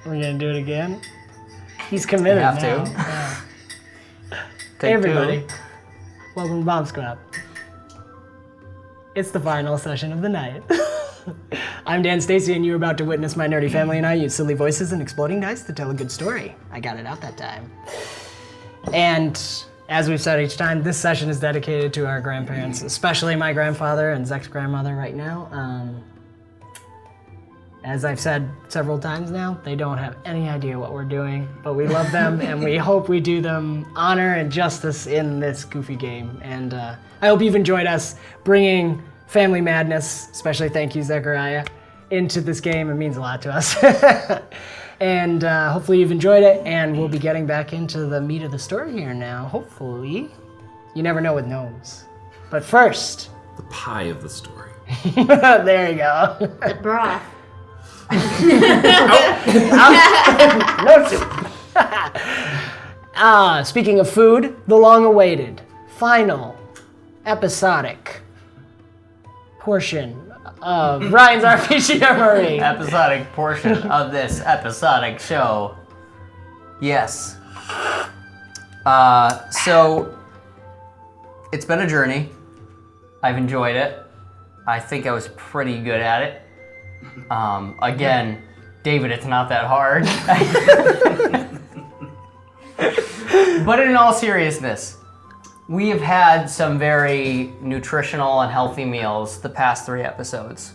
We're gonna do it again. He's committed You have now. to. Yeah. Take Hey everybody, two. welcome to BombSquad. It's the final session of the night. I'm Dan Stacy, and you're about to witness my nerdy family and I use silly voices and exploding dice to tell a good story. I got it out that time. And as we've said each time, this session is dedicated to our grandparents, especially my grandfather and Zach's grandmother right now. As I've said several times now, they don't have any idea what we're doing, but we love them and we hope we do them honor and justice in this goofy game. And I hope you've enjoyed us bringing family madness, especially thank you, Zechariah, into this game. It means a lot to us. And hopefully you've enjoyed it, and we'll be getting back into the meat of the story here now, hopefully. You never know with gnomes. But first... The pie of the story. There you go. The broth. No soup. Speaking of food, the long-awaited, final, episodic portion of Ryan's RPG Memory. Episodic portion of this episodic show. Yes. So, it's been a journey. I've enjoyed it. I think I was pretty good at it. Again, David, it's not that hard. But in all seriousness, we have had some very nutritional and healthy meals the past 3 episodes.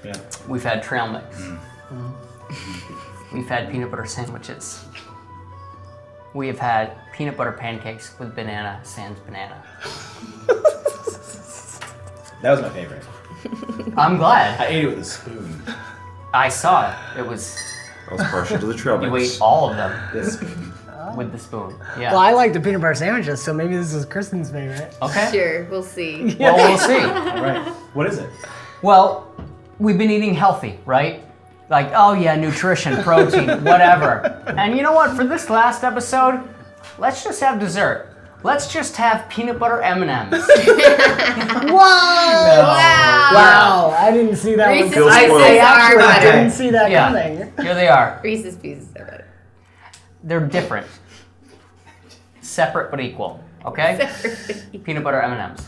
Yeah. We've had trail mix. We've had peanut butter sandwiches. We have had peanut butter pancakes with banana sans banana. That was my favorite. I'm glad. I ate it with a spoon. I saw it. It was, I was partial to the trail you mix. ate all of them This spoon. with the spoon. Yeah. Well, I like the peanut butter sandwiches, so maybe this is Kristen's favorite. Okay. Sure, we'll see. Well, we'll see. All right. What is it? Well, we've been eating healthy, right? Like, oh yeah, nutrition, protein, whatever. And you know what? For this last episode, let's just have dessert. Let's just have peanut butter M&Ms. Whoa! Wow. Wow, I didn't see that Reese's one. Pieces I are actually better. didn't see that Yeah. coming. Here they are. Reese's Pieces are better. They're different. Separate but equal. Okay? Peanut butter M&Ms.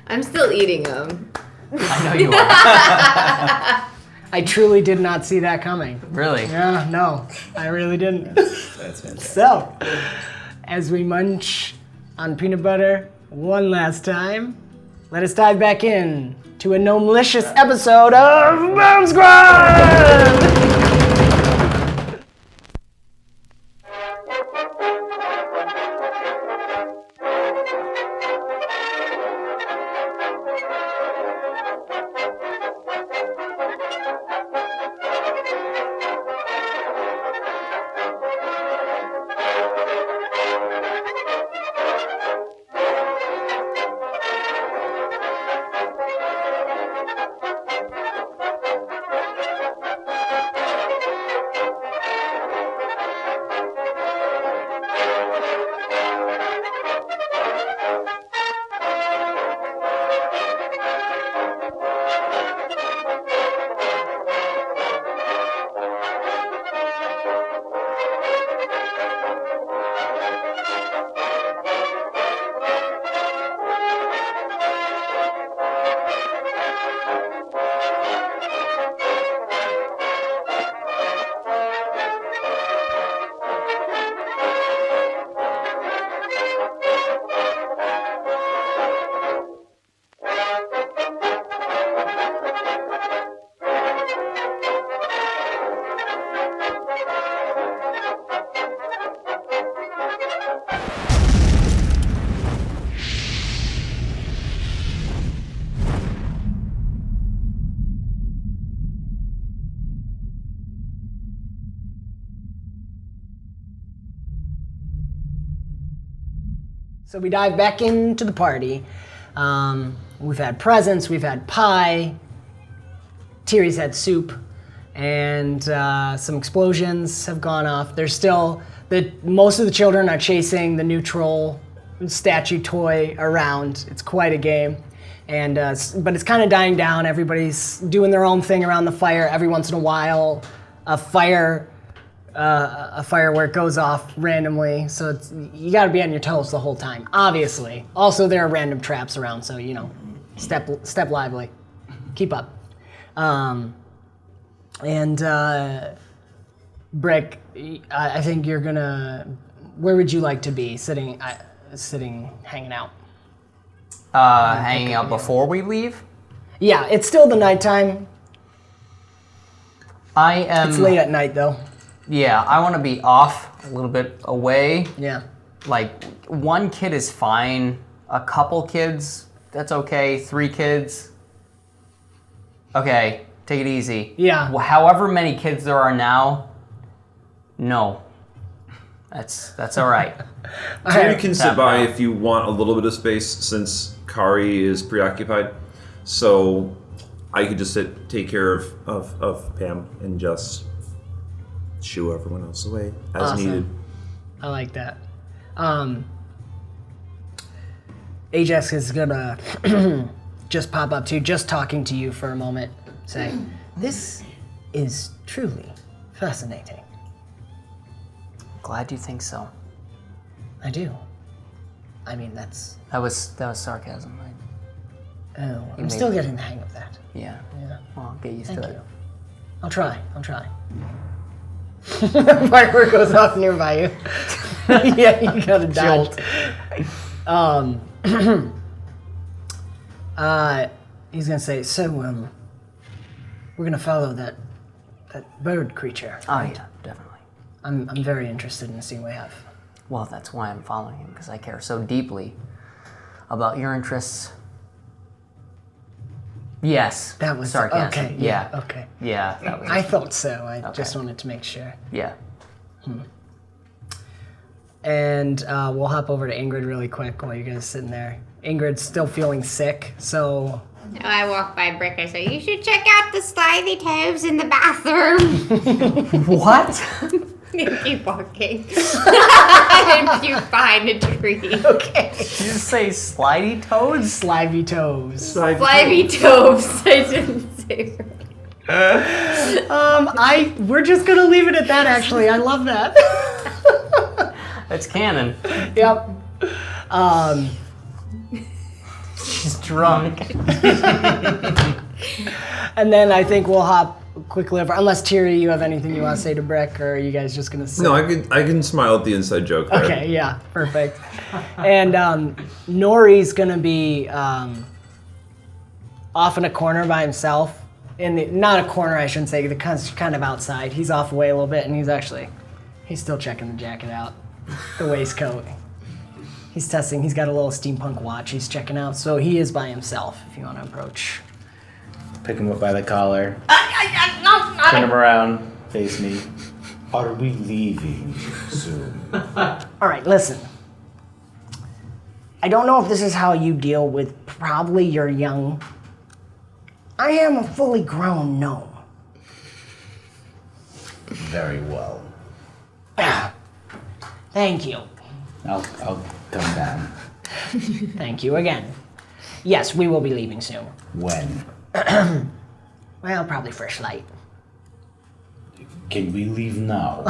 I'm still eating them. I know you are. I truly did not see that coming. Really? Yeah, no, I really didn't. That's fantastic. So, as we munch on peanut butter one last time, let us dive back in to a gnome-licious episode of BombSquad! So we dive back into the party. We've had presents, we've had pie, Tiri's had soup, and some explosions have gone off. There's still, most of the children are chasing the new troll statue toy around. It's quite a game. And but it's kind of dying down. Everybody's doing their own thing around the fire. Every once in a while, a fire a firework goes off randomly, so you got to be on your toes the whole time. Obviously. Also, there are random traps around, so step lively, keep up. Brick, I think you're gonna. Where would you like to be sitting, hanging out? Hanging out before we leave? Yeah, it's still the nighttime. It's late at night, though. Yeah, I want to be off a little bit away. Yeah. Like, 1 kid is fine. A couple kids, that's okay. 3 kids. Okay, take it easy. Yeah. However many kids there are now, no. That's all right. So you can sit by if you want a little bit of space, since Kari is preoccupied. So I could just take care of Pam and just shoo everyone else away as Awesome. needed. I like that. Ajax is gonna just pop up to just talking to you for a moment. Say, this is truly fascinating. Glad you think so. I do. I mean, that's. That was sarcasm, right? Oh, I'm still getting the hang of that. Yeah. Yeah. Well, I'll get used Thank to you. it. I'll try. Firework goes off nearby you. Yeah, you gotta dodge. He's gonna say, so, we're gonna follow that bird creature. Oh, yeah, definitely. I'm very interested in seeing what we have. Well, that's why I'm following him, because I care so deeply about your interests. Yes. That was sarcasm. okay. Yeah. Okay. Yeah, that was. I thought so. I Okay. just wanted to make sure. Yeah. And we'll hop over to Ingrid really quick while you guys are sitting there. Ingrid's still feeling sick, so. I walk by Brick. I say, you should check out the slimy toes in the bathroom. What? Keep walking. And you find a tree. Okay. Did you just say slidey toads? Slimy toes. Slimy toes. I didn't say right. We're just gonna leave it at that. Actually, I love that. That's canon. Yep. She's drunk. And then I think we'll hop quickly over. Unless Tiri, you have anything you want to say to Brick, or are you guys just gonna sit? No, I can smile at the inside joke there. Okay, yeah, perfect. And Nori's gonna be off in a corner by himself. Not a corner, I shouldn't say. The kind of outside. He's off away a little bit, and he's still checking the jacket out, the waistcoat. He's testing. He's got a little steampunk watch. He's checking out. So he is by himself. If you want to approach. Pick him up by the collar. Turn him around. Face me. Are we leaving soon? All right, listen. I don't know if this is how you deal with probably your young. I am a fully grown gnome. Very well. Thank you. I'll come down. Thank you again. Yes, we will be leaving soon. When? Well, probably first light. Can we leave now?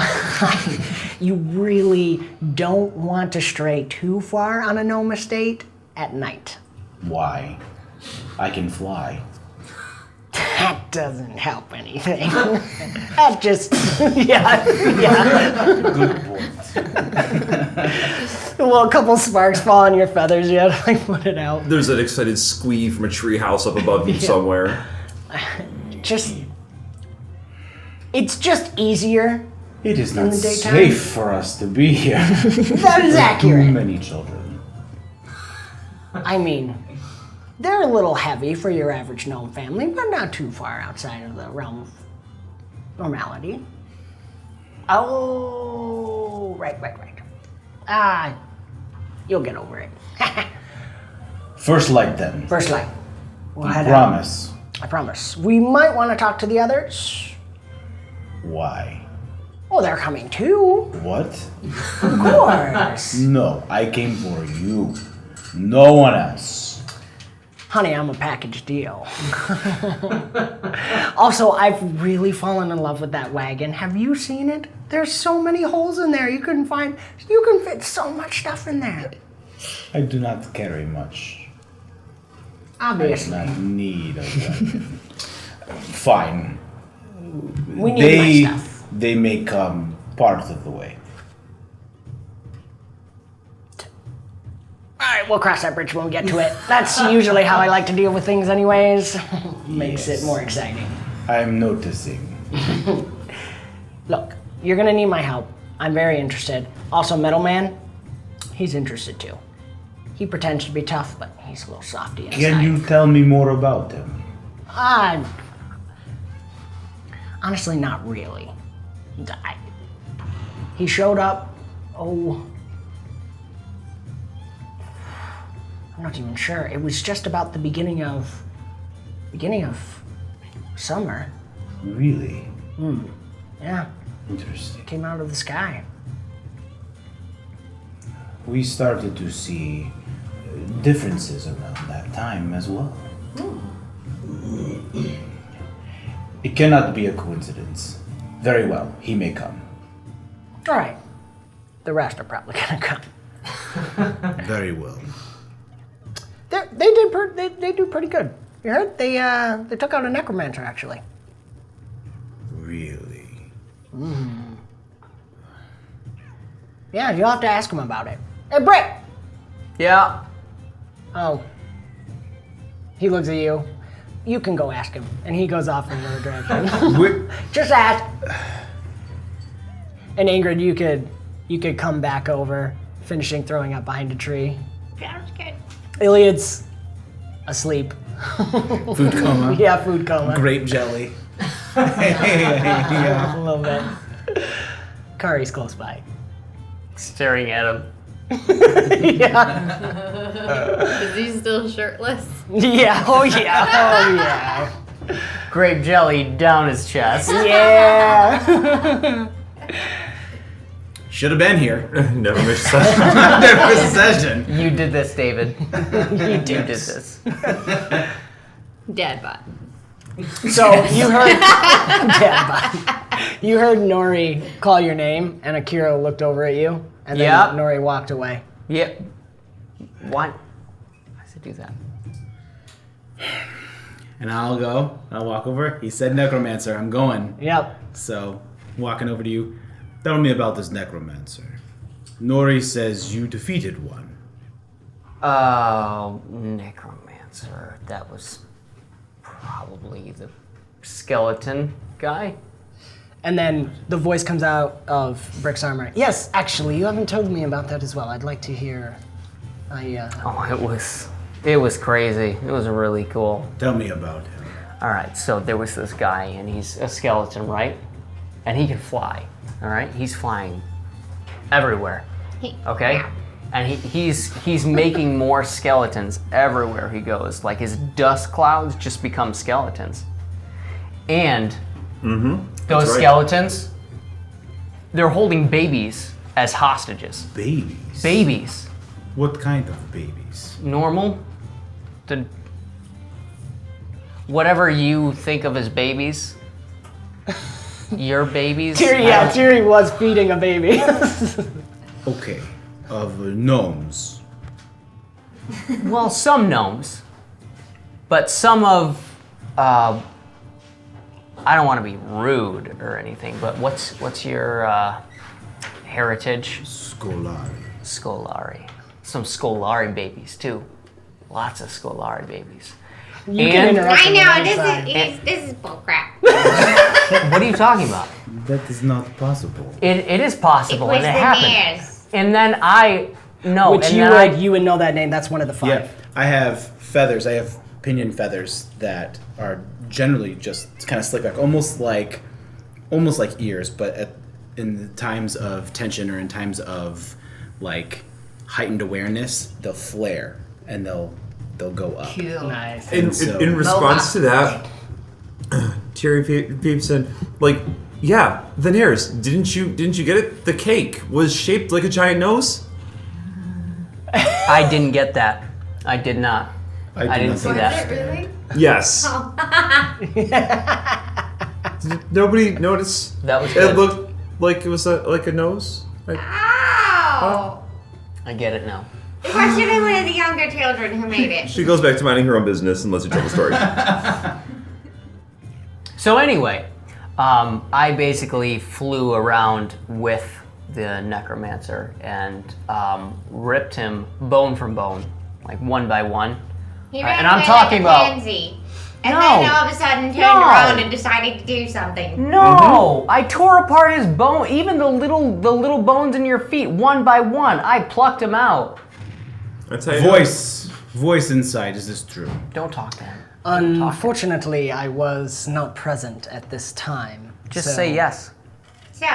You really don't want to stray too far on a gnome estate at night. Why? I can fly. That doesn't help anything. That just, yeah. Good point. Well, a couple sparks fall on your feathers. You have to put it out. There's an excited squee from a treehouse up above you somewhere. It's just easier. It is not the daytime? safe for us to be here. That is Too accurate. many children. I mean, they're a little heavy for your average gnome family, but not too far outside of the realm of normality. Oh, right. You'll get over it. First light then. First light. We'll head out. Promise. I promise. We might want to talk to the others. Why? Oh, they're coming too. What? Of course. No, I came for you. No one else. Honey, I'm a package deal. Also, I've really fallen in love with that wagon. Have you seen it? There's so many holes in there. You can fit so much stuff in there. I do not carry much. I do Obviously. not need a weapon. Fine. We need my stuff. They may come part of the way. All right, we'll cross that bridge when we get to it. That's usually how I like to deal with things anyways. Makes it more exciting. I'm noticing. Look, you're gonna need my help. I'm very interested. Also, Middleman, he's interested too. He pretends to be tough, but he's a little softy inside. Can you tell me more about him? Honestly, not really. He showed up, I'm not even sure. It was just about the beginning of summer. Really? Yeah, Interesting. came out of the sky. We started to see differences around that time as well. It cannot be a coincidence. Very well, he may come. All right, the rest are probably gonna come. Very well. They do pretty good. You heard? They took out a necromancer actually. Really? Yeah, you'll have to ask him about it. Hey, Brick! Yeah. Oh. He looks at you. You can go ask him. And he goes off in another direction. Just ask. And Ingrid, you could come back over, finishing throwing up behind a tree. Sounds good. Iliad's asleep. Food coma. Yeah, food coma. Grape jelly. A little bit. Kari's close by. Staring at him. Yeah. Is he still shirtless? Yeah. Oh yeah. Oh yeah. Grape jelly down his chest. Yeah. Should have been here. Never missed a session. Never missed a session. You did this, David. You did this. Dad bot. So you heard you heard Nori call your name, and Arkeero looked over at you, and then Yep. Nori walked away. Yep. What? Why does it do that? And I'll walk over. He said necromancer. I'm going. Yep. So, walking over to you. Tell me about this necromancer. Nori says you defeated one. Oh, Necromancer. That was probably the skeleton guy. And then the voice comes out of Brick's armor. Yes, actually, you haven't told me about that as well. I'd like to hear. Oh, it was crazy. It was really cool. Tell me about him. All right, so there was this guy, and he's a skeleton, right? And he can fly. All right, he's flying everywhere. Okay, and he's making more skeletons everywhere he goes. Like his dust clouds just become skeletons, and those right. skeletons, they're holding babies as hostages. Babies? Babies, What kind of babies? normal, whatever you think of as babies. Your babies. Tiri was feeding a baby. Okay. Of gnomes. Well, some gnomes, but some of, I don't want to be rude or anything, but what's your heritage? Scolari. Scolari. Some Scolari babies too. Lots of Scolari babies. You can interrupt I him know, anytime. this is bullcrap. What are you talking about? That is not possible. It is possible, It and was it the happened. bears. And then I no, Which and you then would know that name. That's one of the 5. Yeah, I have feathers. I have pinion feathers that are generally just kind of slick back, almost like ears, but in the times of tension or in times of like heightened awareness, they'll flare and they'll go up. Nice. In response to that, Tiri said, like, yeah, Veneers, didn't you get it? The cake was shaped like a giant nose. I didn't get that. I did not. I didn't see that. Was it really? Yes. Oh. Did nobody notice? That was It good. looked like it was like a nose. Like, Ow! I get it now. It was really one of the younger children who made it. she goes back to minding her own business and lets you tell the story. So anyway, I basically flew around with the Necromancer and ripped him bone from bone, like one by one. He And ran I'm away talking like a about- pansy. And No. then all of a sudden turned No. around and decided to do something. No, I tore apart his bone, even the little bones in your feet, one by one. I plucked him out. That's how you Voice inside. Is this true? Don't talk to him. Unfortunately, I was not present at this time. Just so- say yes. So,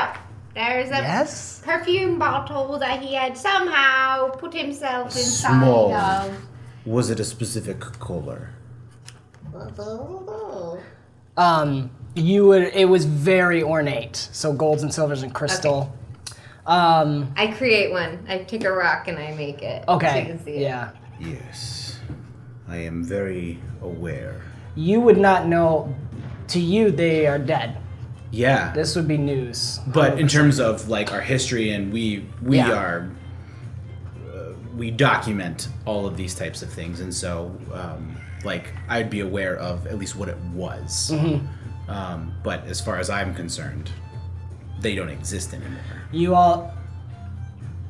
there's a Yes? perfume bottle that he had somehow put himself inside Small. of. Was it a specific color? It was very ornate. So golds and silvers and crystal. I create one. I take a rock and I make it. So you Okay. can see it. Yeah. Yes. I am very aware. You would not know. To you, they are dead. Yeah. This would be news. But in terms of like our history, and we Yeah. are we document all of these types of things, and so like I'd be aware of at least what it was. But as far as I'm concerned, they don't exist anymore. You all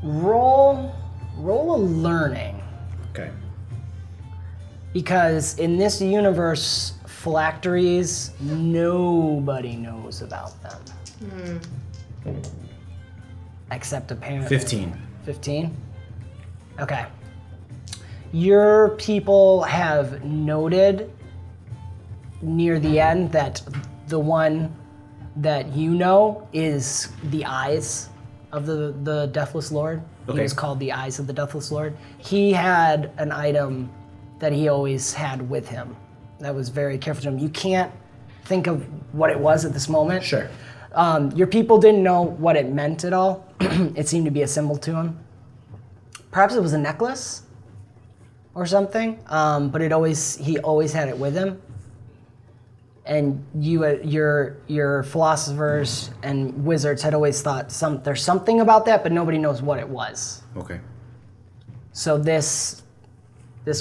roll a learning, Okay. because in this universe, phylacteries, nobody knows about them. Except apparently 15. 15? Okay. Your people have noted near the end that the one that you know is the eyes of the Deathless Lord. He Okay. was called the Eyes of the Deathless Lord. He had an item that he always had with him that was very careful to him. You can't think of what it was at this moment. Sure. Your people didn't know what it meant at all. It seemed to be a symbol to him. Perhaps it was a necklace or something, but he always had it with him. And your philosophers and wizards had always thought there's something about that, but nobody knows what it was. Okay. So this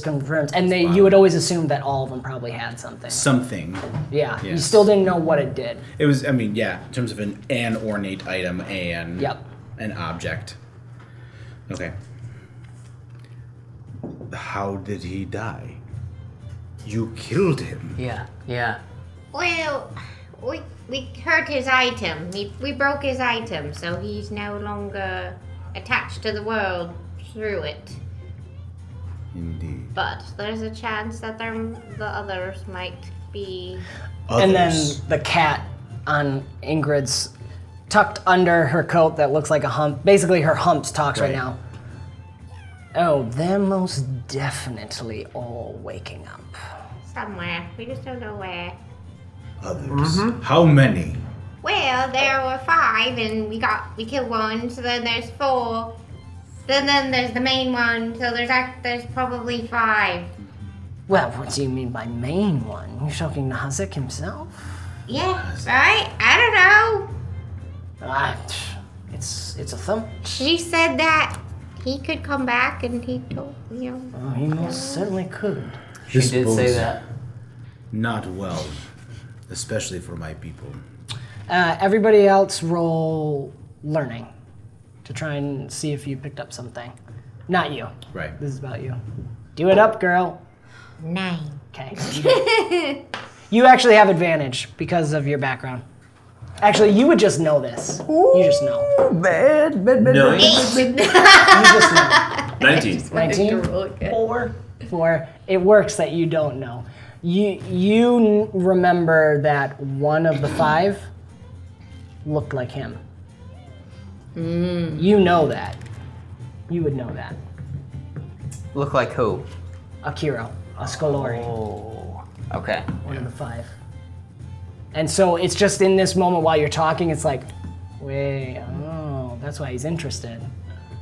confirms, and you would always assume that all of them probably had something. Something. Yeah, you Yes. still didn't know what it did. It was. I mean, yeah. In terms of an ornate item and Yep. an object. Okay. How did he die? You killed him. Yeah. Well, we hurt his item. We broke his item, so he's no longer attached to the world through it. Indeed. But there's a chance that the others might be. And then Others. the cat on Ingrid's tucked under her coat that looks like a hump. Basically, her humps talks right Right. now. Oh, they're most definitely all waking up. Somewhere. We just don't know where. Others. How many? Well, there were 5, and we killed one. So then there's 4. Then there's the main one. So there's probably 5. Well, what do you mean by main one? You're talking to Hazik himself? Yeah, right? I don't know. It's a thump. She said that he could come back, and he told Oh, he most certainly could. She This did say bodes that. Not well, especially for my people. Everybody else roll learning to try and see if you picked up something. Not you. Right. This is about you. Do it up, girl. 9. Okay. You actually have advantage because of your background. Actually, you would just know this. You just know. Bad. No. You just know. 19. 19? 4. It works that you don't know. You remember that one of the 5 looked like him. You know that. You would know that. Look like who? Arkeero, a Scolori, Oh. Okay. one of the 5. And so it's just in this moment while you're talking, it's like, wait, oh, that's why he's interested.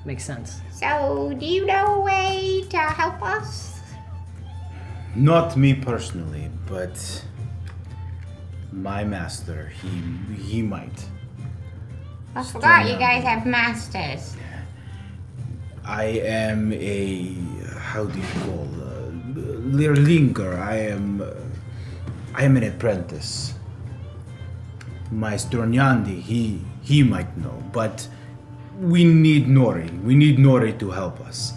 Makes sense. So, do you know a way to help us? Not me personally, but my master, he might. I forgot you guys have masters. I am a, how do you call, Leerlinker. I am an apprentice. My Stronyandi, he might know, but we need Nori. We need Nori to help us.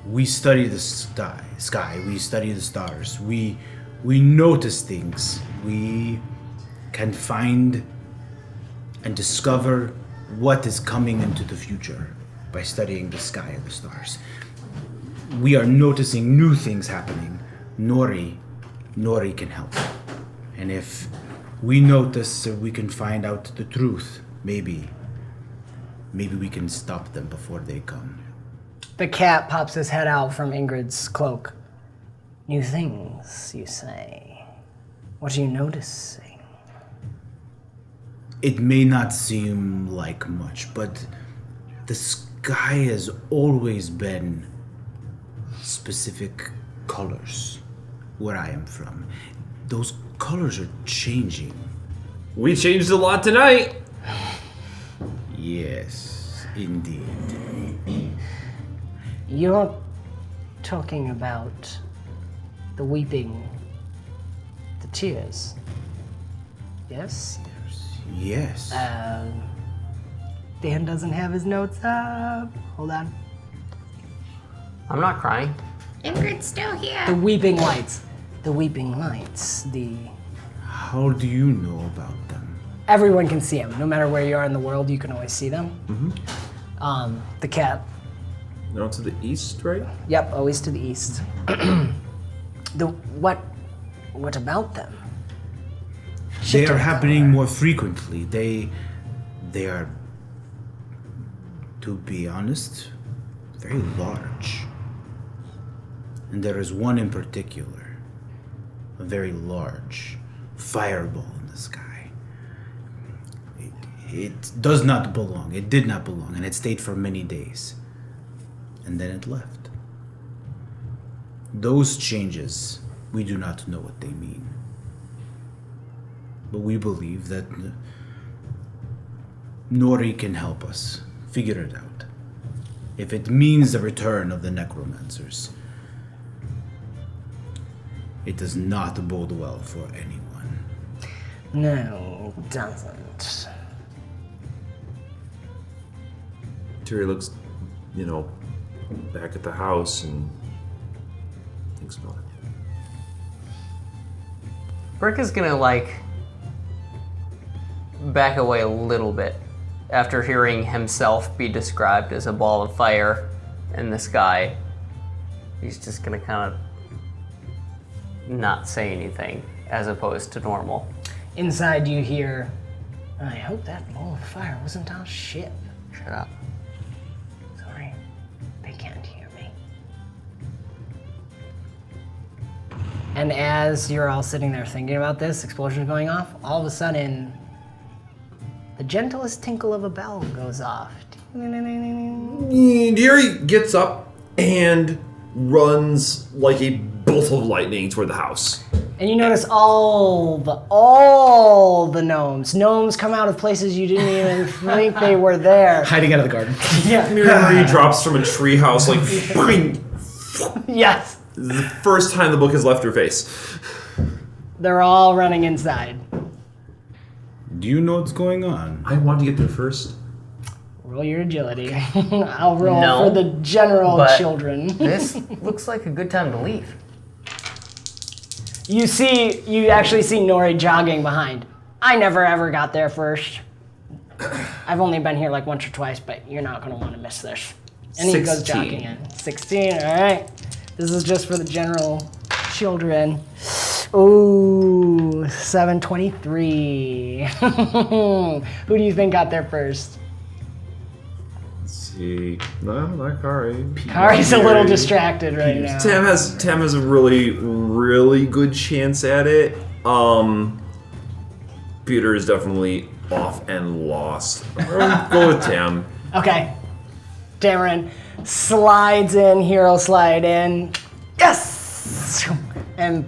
We study the sky, we study the stars, we notice things. We can find and discover what is coming into the future by studying the sky and the stars. We are noticing new things happening. Nori can help. And if we notice, we can find out the truth. Maybe we can stop them before they come. The cat pops his head out from Ingrid's cloak. New things, you say. What are you noticing? It may not seem like much, but the sky has always been specific colors where I am from. Those colors are changing. We changed a lot tonight. Yes, indeed. You're talking about the weeping, the tears. Yes? Yes. Dan doesn't have his notes up. Hold on. I'm not crying. Ingrid's still The here. weeping lights. The weeping lights. How do you know about them? Everyone can see them. No matter where you are in the world, you can always see them. Mm-hmm. The cat. No, to the east, right? Yep, always to the east. What about them? They are happening more frequently. They are, to be honest, very large. And there is one in particular, a very large fireball in the sky. It does not belong. It did not belong, and it stayed for many days. And then it left. Those changes, we do not know what they mean. But we believe that Nori can help us figure it out. If it means the return of the Necromancers, it does not bode well for anyone. No, it doesn't. Tiri looks, back at the house and thinks about it. Brick is gonna back away a little bit after hearing himself be described as a ball of fire in the sky. He's just gonna kind of not say anything as opposed to normal. Inside you hear, I hope that ball of fire wasn't our ship. Shut up. Sorry, they can't hear me. And as you're all sitting there thinking about this, explosion going off, all of a sudden, the gentlest tinkle of a bell goes off. Tiri gets up and runs like a bolt of lightning toward the house. And you notice all the gnomes. Gnomes come out of places you didn't even think they were there. Hiding out of the garden. Yeah. Tiri drops from a treehouse like boing. Yes. This is the first time the book has left her face. They're all running inside. Do you know what's going on? I want to get there first. Roll your agility. I'll roll No, for the general but children. This looks like a good time to leave. You actually see Nori jogging behind. I never ever got there first. I've only been here like once or twice, but you're not going to want to miss this. And he goes 16. jogging in. 16, all right. This is just for the general children. Ooh, 723. Who do you think got there first? Let's see. No, not Kari. Kari's a little distracted right now. Tam has a really, really good chance at it. Peter is definitely off and lost. Go with Tam. Okay. Tamarin slides in, hero slide in. Yes! And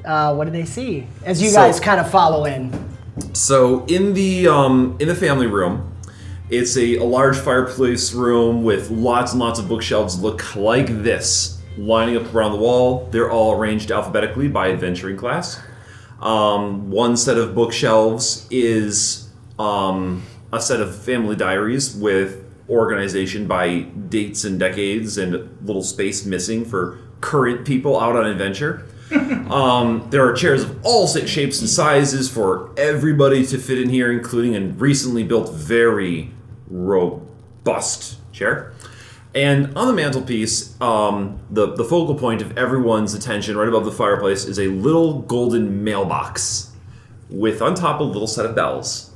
what do they see as you guys kind of follow in? So in the family room, it's a large fireplace room with lots and lots of bookshelves look like this, lining up around the wall. They're all arranged alphabetically by adventuring class. One set of bookshelves is a set of family diaries with organization by dates and decades and little space missing for current people out on adventure. There are chairs of all shapes and sizes for everybody to fit in here, including a recently built, very robust chair. And on the mantelpiece, the focal point of everyone's attention, right above the fireplace, is a little golden mailbox with on top a little set of bells.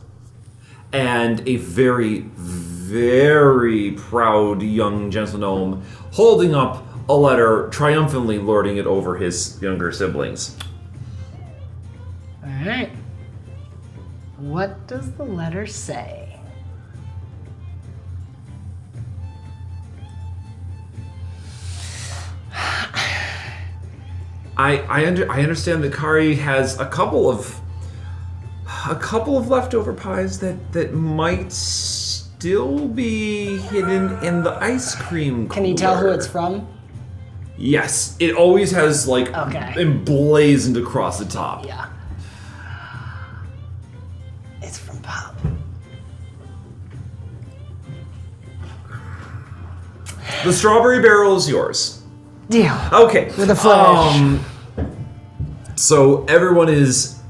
And a very, very proud young gentle gnome holding up a letter, triumphantly lording it over his younger siblings. All right. What does the letter say? I understand that Kari has a couple of leftover pies that might still be hidden in the ice cream cooler. Can you tell who it's from? Yes, it always has emblazoned across the top. Yeah. It's from Pop. The strawberry barrel is yours. Deal. Okay. With a flourish. So everyone is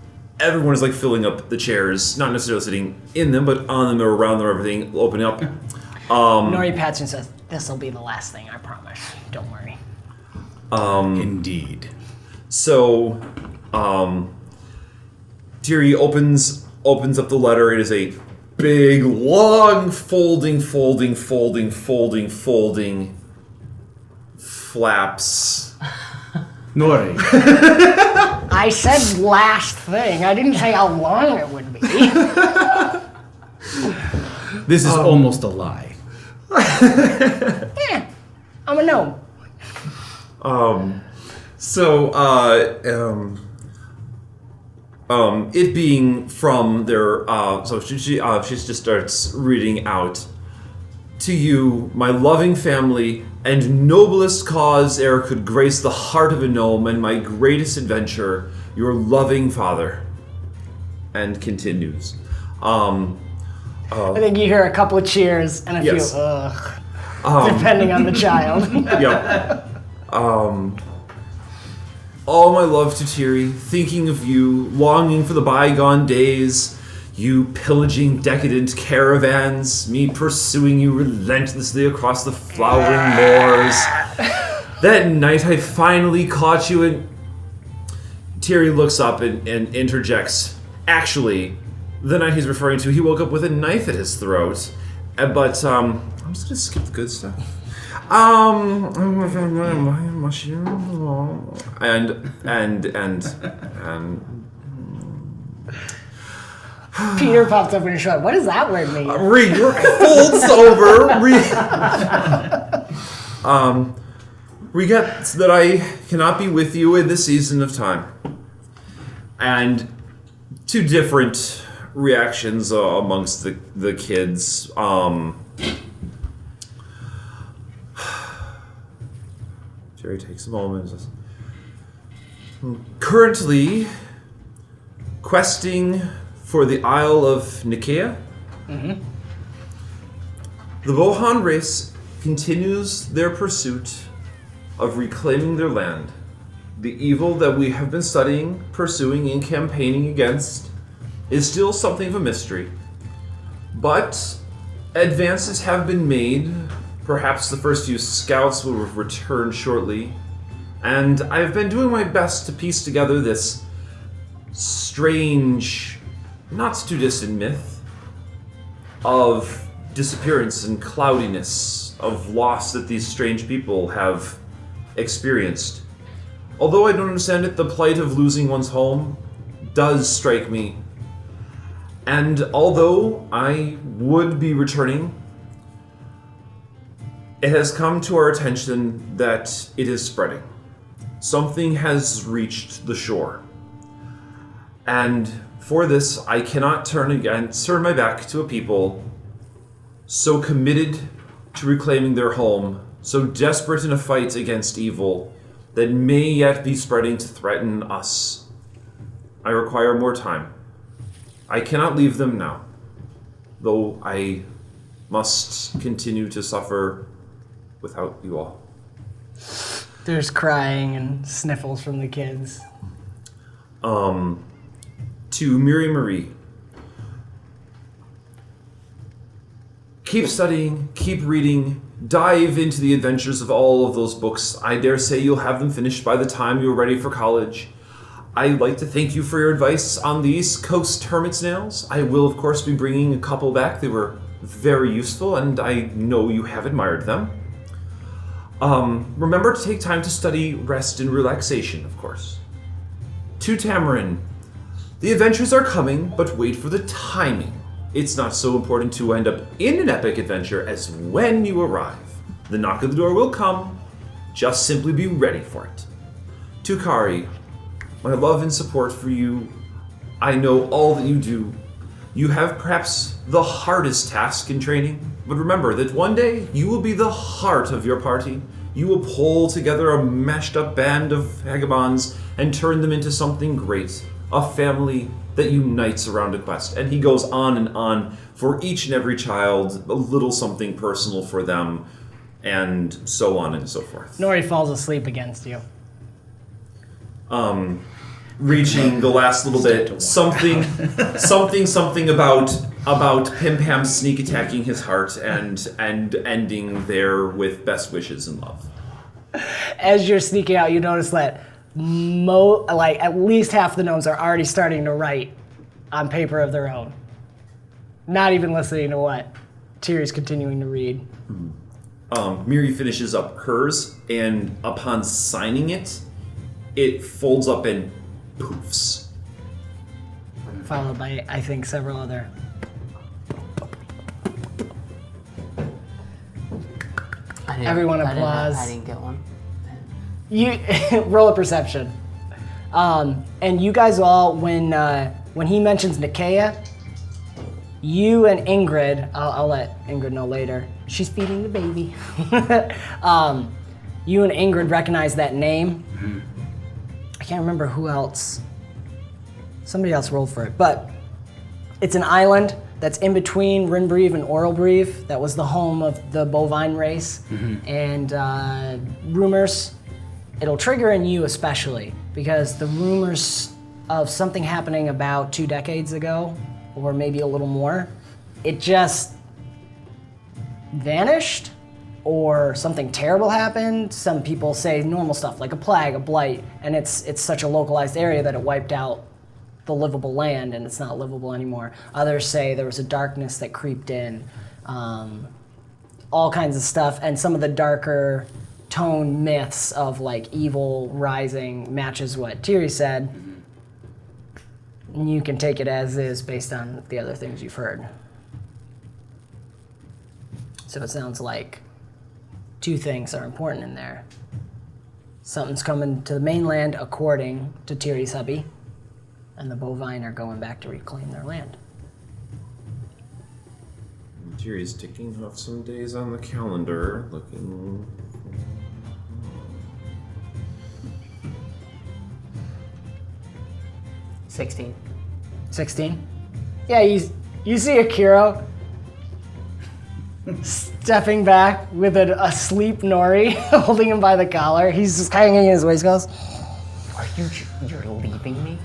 like filling up the chairs, not necessarily sitting in them, but on them or around them, everything opening up. Nori pats and says, "This'll be the last thing, I promise. Don't worry." Indeed. So, Tiri opens up the letter. It is a big, long, folding flaps. Nori. I said last thing. I didn't say how long it would be. This is almost a lie. Yeah, I'm a gnome. It being from their, so she just starts reading out. To you, my loving family, and noblest cause e'er could grace the heart of a gnome, and my greatest adventure, your loving father. And continues. I think you hear a couple of cheers and a few ugh, depending on the child. Yep. All my love to Tiri, thinking of you, longing for the bygone days, you pillaging decadent caravans, me pursuing you relentlessly across the flowering moors. That night I finally caught you and... Tiri looks up and interjects. Actually, the night he's referring to, he woke up with a knife at his throat. But, I'm just gonna skip the good stuff. Peter popped up in his shot. What does that word mean? Folds over. Regrets that I cannot be with you in this season of time. And two different reactions amongst the kids. Jerry takes a moment and says, currently questing for the Isle of Nicaea. Mm-hmm. The Bohan race continues their pursuit of reclaiming their land. The evil that we have been studying, pursuing, and campaigning against is still something of a mystery. But advances have been made. Perhaps the first few scouts will return shortly. And I have been doing my best to piece together this strange, not too distant myth of disappearance and cloudiness, of loss that these strange people have experienced. Although I don't understand it, the plight of losing one's home does strike me. And although I would be returning, it has come to our attention that it is spreading. something has reached the shore. And for this, I cannot turn my back to a people so committed to reclaiming their home, so desperate in a fight against evil that may yet be spreading to threaten us. I require more time. I cannot leave them now, though I must continue to suffer without you all. There's crying and sniffles from the kids. To Marie, keep studying, keep reading, dive into the adventures of all of those books. I dare say you'll have them finished by the time you're ready for college. I'd like to thank you for your advice on the East Coast hermit snails. I will, of course, be bringing a couple back. They were very useful, and I know you have admired them. Remember to take time to study rest and relaxation, of course. To Tamarin, the adventures are coming, but wait for the timing. It's not so important to end up in an epic adventure as when you arrive. The knock at the door will come, just simply be ready for it. To Kari, my love and support for you. I know all that you do. You have perhaps the hardest task in training, but remember that one day you will be the heart of your party. You will pull together a mashed up band of vagabonds and turn them into something great, a family that unites around a quest. And he goes on and on for each and every child, a little something personal for them, and so on and so forth. Nori falls asleep against you. Reaching the last little bit, something about Pim Pam sneak attacking his heart and ending there with best wishes and love. As you're sneaking out, you notice that at least half the gnomes are already starting to write on paper of their own. Not even listening to what Tiri's continuing to read. Miri finishes up hers, and upon signing it, it folds up and poofs. Followed by, I think, several other. Everyone applauds. I didn't get one. You roll a perception. And you guys all, when he mentions Nicaea, you and Ingrid, I'll let Ingrid know later. She's feeding the baby. You and Ingrid recognize that name. Mm-hmm. I can't remember who else. Somebody else rolled for it, but it's an island that's in between Rinbreve and Oralbreve. That was the home of the bovine race. Mm-hmm. And rumors, it'll trigger in you especially, because the rumors of something happening about 2 decades ago, or maybe a little more, it just vanished, or something terrible happened. Some people say normal stuff like a plague, a blight, and it's such a localized area that it wiped out the livable land and it's not livable anymore. Others say there was a darkness that creeped in, all kinds of stuff, and some of the darker tone myths of like evil rising matches what Tiri said. You can take it as is based on the other things you've heard. So it sounds like 2 things are important in there. Something's coming to the mainland according to Tiri's hubby, and the bovine are going back to reclaim their land. Tiri's ticking off some days on the calendar, looking... 16. 16? Yeah, you see Arkeero stepping back with an asleep Nori, holding him by the collar. He's just hanging in his waist, goes, Are you're leaving me?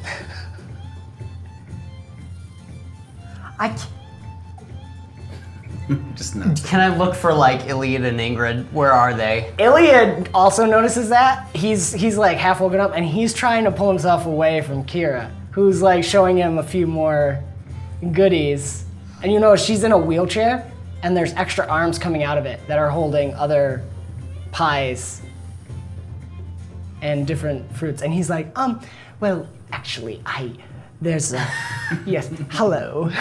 Just not. Can I look for like Iliad and Ingrid? Where are they? Iliad also notices that. He's like half woken up and he's trying to pull himself away from Kira, who's like showing him a few more goodies. And you know, she's in a wheelchair and there's extra arms coming out of it that are holding other pies and different fruits. And he's like, well, actually, there's a, yes, hello.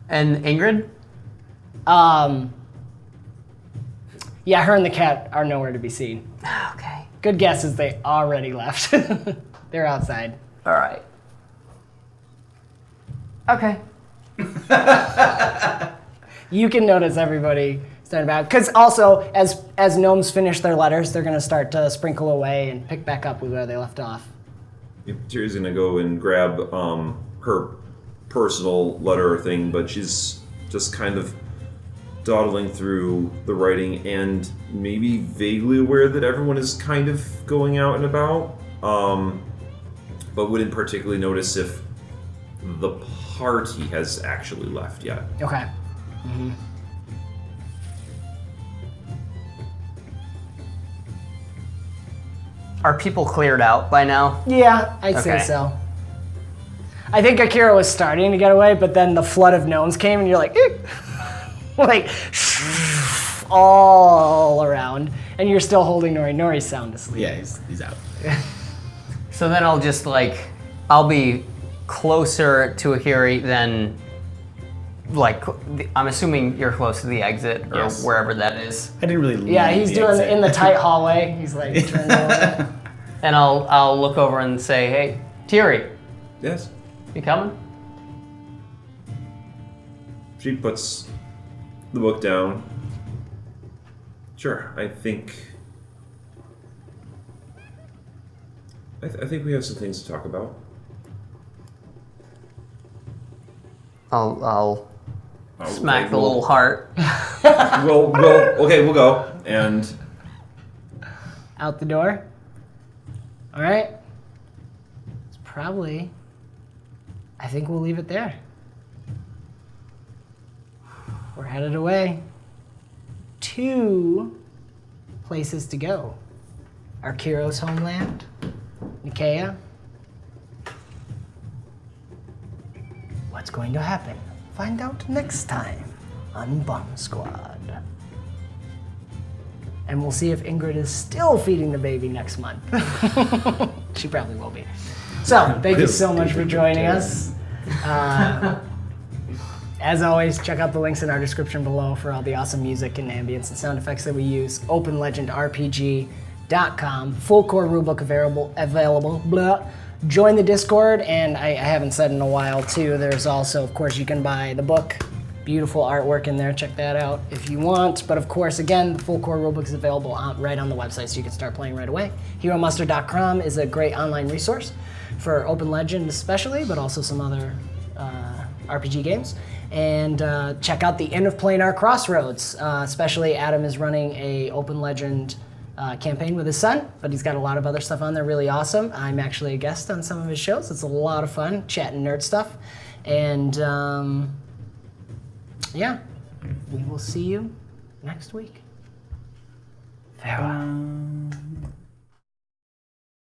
And Ingrid? Yeah, her and the cat are nowhere to be seen. Okay. Good guess is they already left. They're outside. All right. Okay. You can notice everybody starting back. Because also, as gnomes finish their letters, they're going to start to sprinkle away and pick back up with where they left off. Tiri's gonna go and grab her personal letter thing, but she's just kind of dawdling through the writing and maybe vaguely aware that everyone is kind of going out and about, but wouldn't particularly notice if the party has actually left yet. Okay. Mm-hmm. Are people cleared out by now? Yeah, I'd say Okay. so. I think Arkeero was starting to get away, but then the flood of gnomes came, and you're like, like all around, and you're still holding Nori. Nori's sound asleep. Yeah, he's out. So then I'll just I'll be closer to Ahiri than, I'm assuming you're close to the exit or Yes. wherever that is. I didn't really. Yeah, leave he's the doing exit. in the tight hallway. He's like turned away. And I'll look over and say, hey, Tiri, Yes. you coming? She puts the book down. Sure, I think we have some things to talk about. I'll Okay, smack the little heart. We'll go. And Out the door. All right. It's probably. I think we'll leave it there. We're headed away. 2 places to go. Arkeero's homeland, Nicaea. What's going to happen? Find out next time on BombSquad. And we'll see if Ingrid is still feeding the baby next month. She probably will be. So, thank you so much for joining us. As always, check out the links in our description below for all the awesome music and ambience and sound effects that we use. OpenLegendRPG.com. Full core rulebook available. Blah. Join the Discord, and I haven't said in a while too, there's also, of course, you can buy the book. Beautiful artwork in there. Check that out if you want. But of course, again, the full core rulebook is available right on the website, so you can start playing right away. Heromuster.com is a great online resource for Open Legend especially, but also some other RPG games. And check out the Inn of Planar Crossroads. Especially Adam is running a Open Legend campaign with his son, but he's got a lot of other stuff on there, really awesome. I'm actually a guest on some of his shows. It's a lot of fun, chatting nerd stuff. And yeah, we will see you next week. Farewell.